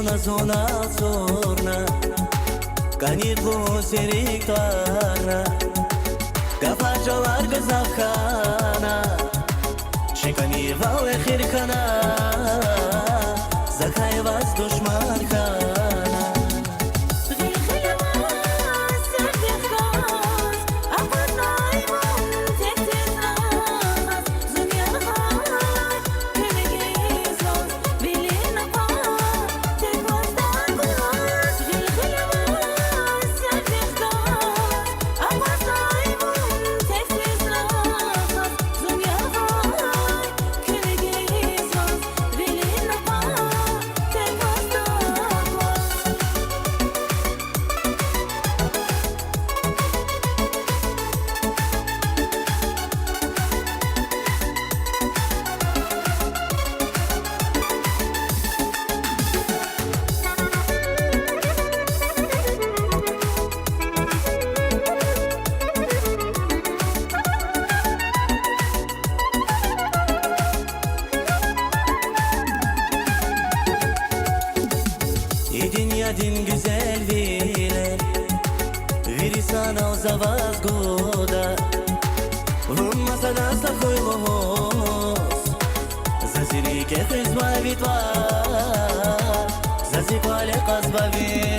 Una zona zorna Canitlu serictarna Că face o largă zahana Și că nivau e hircana Zahai vas dușman khana Din güzel Vilin Viri sana o zavaz goda Vumasa nas la хуйлос Зазири ке хизма витва Зази пале казба витва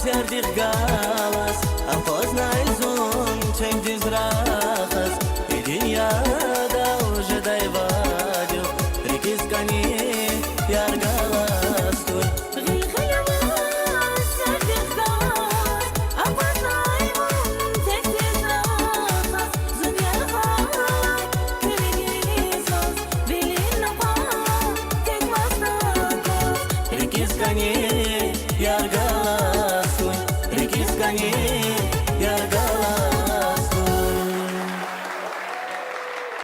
Ярдих галас, а познай зон, чем дизрахас И диньяда уже дай вадю, реки скани, яр галас туй Реки скани